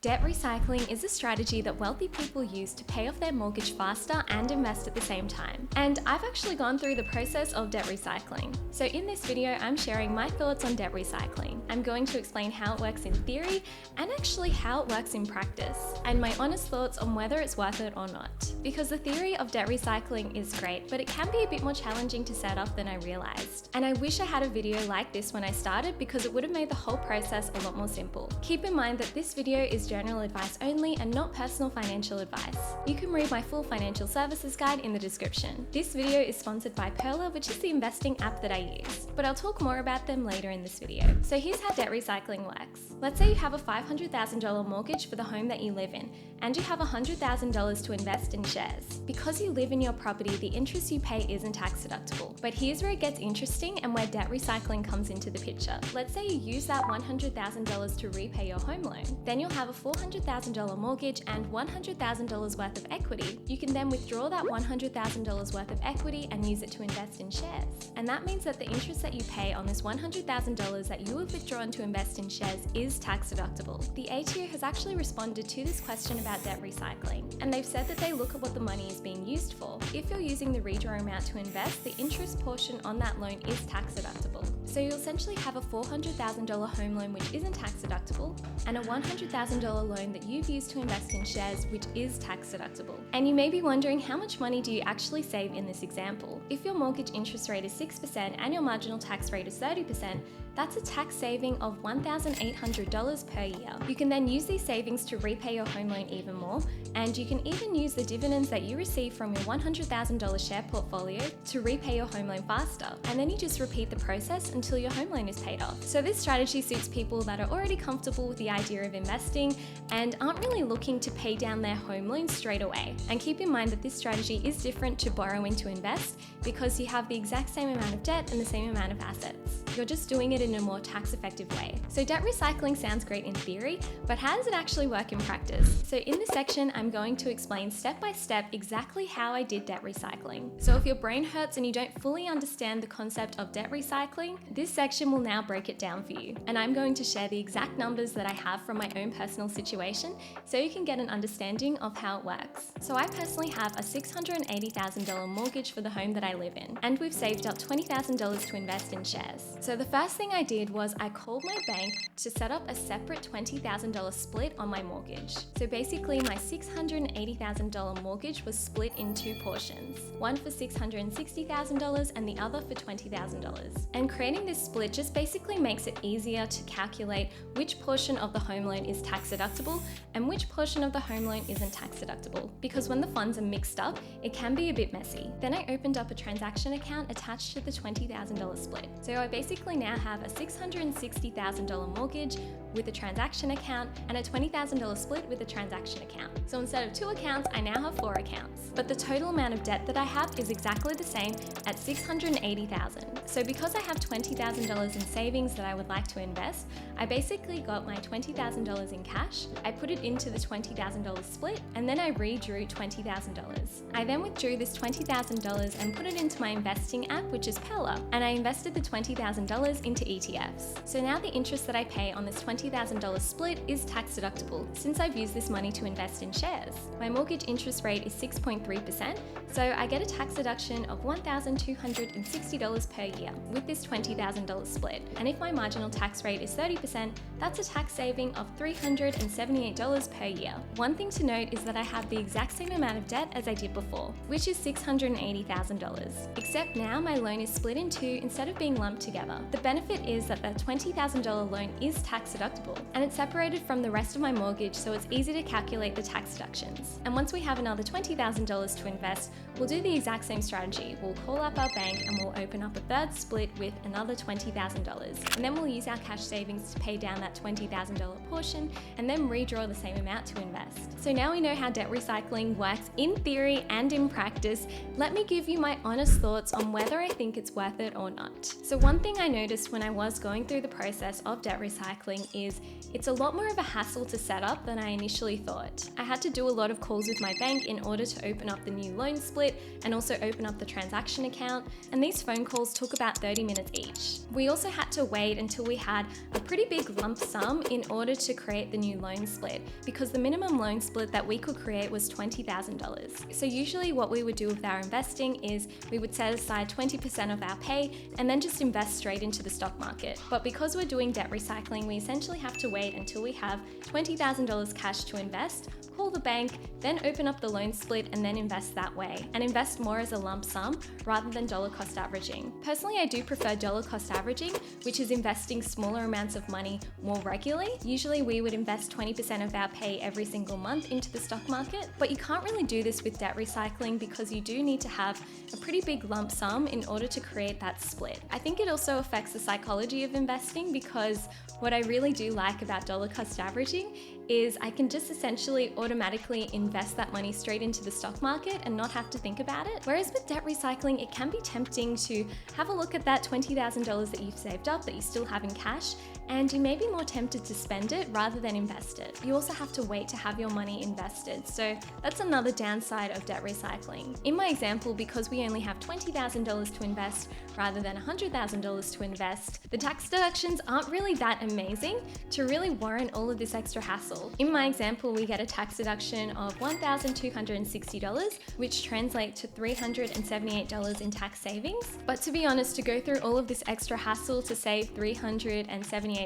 Debt recycling is a strategy that wealthy people use to pay off their mortgage faster and invest at the same time. And I've actually gone through the process of debt recycling. So in this video, I'm sharing my thoughts on debt recycling. I'm going to explain how it works in theory and actually how it works in practice, and my honest thoughts on whether it's worth it or not. Because the theory of debt recycling is great, but it can be a bit more challenging to set up than I realized. And I wish I had a video like this when I started because it would have made the whole process a lot more simple. Keep in mind that this video is general advice only and not personal financial advice. You can read my full financial services guide in the description. This video is sponsored by Perla, which is the investing app that I use, but I'll talk more about them later in this video. So here's how debt recycling works. Let's say you have a $500,000 mortgage for the home that you live in, and you have $100,000 to invest in shares. Because you live in your property, the interest you pay isn't tax deductible. But here's where it gets interesting and where debt recycling comes into the picture. Let's say you use that $100,000 to repay your home loan. Then you'll have a $400,000 mortgage and $100,000 worth of equity. You can then withdraw that $100,000 worth of equity and use it to invest in shares. And that means that the interest that you pay on this $100,000 that you have withdrawn to invest in shares is tax deductible. The ATO has actually responded to this question about debt recycling, and they've said that they look at what the money is being used for. If you're using the redraw amount to invest, the interest portion on that loan is tax deductible. So you essentially have a $400,000 home loan which isn't tax deductible, and a $100,000 loan that you've used to invest in shares which is tax deductible. And you may be wondering, how much money do you actually save in this example? If your mortgage interest rate is 6% and your marginal tax rate is 30%, that's a tax saving of $1,800 per year. You can then use these savings to repay your home loan even more, and you can even use the dividends that you receive from your $100,000 share portfolio to repay your home loan faster. And then you just repeat the process until your home loan is paid off. So this strategy suits people that are already comfortable with the idea of investing and aren't really looking to pay down their home loan straight away. And keep in mind that this strategy is different to borrowing to invest because you have the exact same amount of debt and the same amount of assets. You're just doing it in a more tax-effective way. So debt recycling sounds great in theory, but how does it actually work in practice? So in this section, I'm going to explain step by step exactly how I did debt recycling. So if your brain hurts and you don't fully understand the concept of debt recycling, this section will now break it down for you. And I'm going to share the exact numbers that I have from my own personal situation so you can get an understanding of how it works. So I personally have a $680,000 mortgage for the home that I live in, and we've saved up $20,000 to invest in shares. So the first thing I did was I called my bank to set up a separate $20,000 split on my mortgage. So basically my $680,000 mortgage was split in two portions, one for $660,000 and the other for $20,000. And creating this split just basically makes it easier to calculate which portion of the home loan is tax deductible and which portion of the home loan isn't tax deductible, because when the funds are mixed up, it can be a bit messy. Then I opened up a transaction account attached to the $20,000 split. So I basically now have a $660,000 mortgage with a transaction account and a $20,000 split with a transaction account. So instead of 2 accounts, I now have 4 accounts. But the total amount of debt that I have is exactly the same at $680,000. So because I have $20,000 in savings that I would like to invest, I basically got my $20,000 in cash, I put it into the $20,000 split, and then I redrew $20,000. I then withdrew this $20,000 and put it into my investing app, which is Perla, and I invested the $20,000 into ETFs. So now the interest that I pay on this $20,000 split is tax deductible since I've used this money to invest in shares. My mortgage interest rate is 6.3%, so I get a tax deduction of $1,260 per year with this $20,000 split. And if my marginal tax rate is 30%, that's a tax saving of $378 per year. One thing to note is that I have the exact same amount of debt as I did before, which is $680,000. Except now my loan is split in two instead of being lumped together. The benefit is that the $20,000 loan is tax deductible, and it's separated from the rest of my mortgage, so it's easy to calculate the tax deductions. And once we have another $20,000 to invest, we'll do the exact same strategy. We'll call up our bank and we'll open up a third split with another $20,000. And then we'll use our cash savings to pay down that $20,000 portion and then redraw the same amount to invest. So now we know how debt recycling works in theory and in practice. Let me give you my honest thoughts on whether I think it's worth it or not. So one thing thing I noticed when I was going through the process of debt recycling is it's a lot more of a hassle to set up than I initially thought. I had to do a lot of calls with my bank in order to open up the new loan split and also open up the transaction account, and these phone calls took about 30 minutes each. We also had to wait until we had a pretty big lump sum in order to create the new loan split, because the minimum loan split that we could create was $20,000. So usually what we would do with our investing is we would set aside 20% of our pay and then just invest straight into the stock market. But because we're doing debt recycling, we essentially have to wait until we have $20,000 cash to invest, call the bank, then open up the loan split and then invest that way, and invest more as a lump sum rather than dollar cost averaging. Personally, I do prefer dollar cost averaging, which is investing smaller amounts of money more regularly. Usually we would invest 20% of our pay every single month into the stock market, but you can't really do this with debt recycling because you do need to have a pretty big lump sum in order to create that split. I think it also affects the psychology of investing, because what I really do like about dollar cost averaging is I can just essentially automatically invest that money straight into the stock market and not have to think about it. Whereas with debt recycling, it can be tempting to have a look at that $20,000 that you've saved up, that you still have in cash, and you may be more tempted to spend it rather than invest it. You also have to wait to have your money invested, so that's another downside of debt recycling. In my example, because we only have $20,000 to invest rather than $100,000 to invest, the tax deductions aren't really that amazing to really warrant all of this extra hassle. In my example, we get a tax deduction of $1,260, which translates to $378 in tax savings. But to be honest, to go through all of this extra hassle to save $378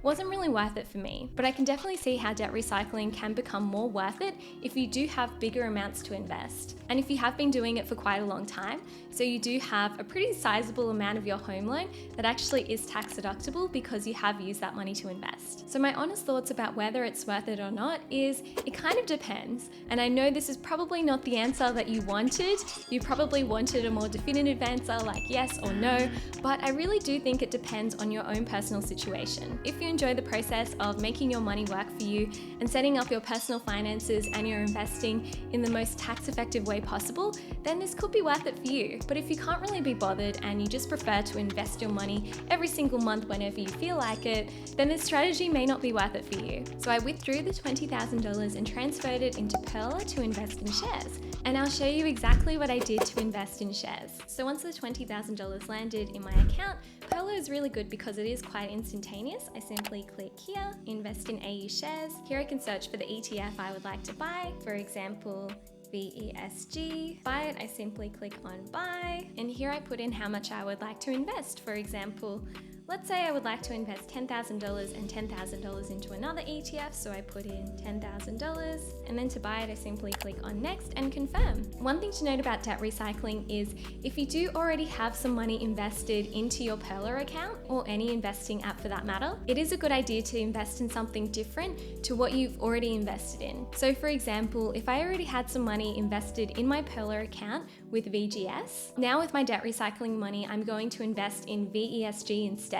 wasn't really worth it for me. But I can definitely see how debt recycling can become more worth it if you do have bigger amounts to invest. And if you have been doing it for quite a long time, so you do have a pretty sizable amount of your home loan that actually is tax deductible because you have used that money to invest. So my honest thoughts about whether it's worth it or not is it kind of depends. And I know this is probably not the answer that you wanted. You probably wanted a more definitive answer like yes or no, but I really do think it depends on your own personal situation. If you enjoy the process of making your money work for you and setting up your personal finances and your investing in the most tax effective way possible, then this could be worth it for you. But if you can't really be bothered and you just prefer to invest your money every single month whenever you feel like it, then this strategy may not be worth it for you. So I withdrew the $20,000 and transferred it into Perla to invest in shares. And I'll show you exactly what I did to invest in shares. So once the $20,000 landed in my account, Perla is really good because it is quite instantaneous. I simply click here, invest in AU shares. Here I can search for the ETF I would like to buy. For example, VESG. Buy it, I simply click on buy, and here I put in how much I would like to invest. For example, let's say I would like to invest $10,000 and $10,000 into another ETF, so I put in $10,000, and then to buy it, I simply click on next and confirm. One thing to note about debt recycling is if you do already have some money invested into your Perla account, or any investing app for that matter, it is a good idea to invest in something different to what you've already invested in. So for example, if I already had some money invested in my Perla account with VGS, now with my debt recycling money, I'm going to invest in VESG instead.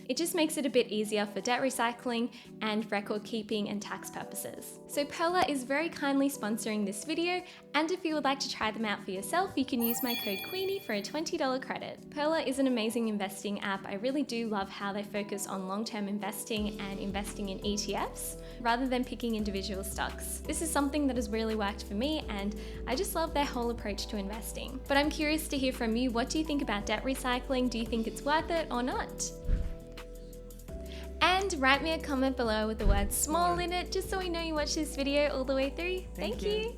It just makes it a bit easier for debt recycling and record keeping and tax purposes. So Perla is very kindly sponsoring this video, and if you would like to try them out for yourself, you can use my code Queenie for a $20 credit. Perla is an amazing investing app. I really do love how they focus on long-term investing and investing in ETFs rather than picking individual stocks. This is something that has really worked for me, and I just love their whole approach to investing. But I'm curious to hear from you. What do you think about debt recycling? Do you think it's worth it or not? And write me a comment below with the word small in it, just so we know you watched this video all the way through. Thank you.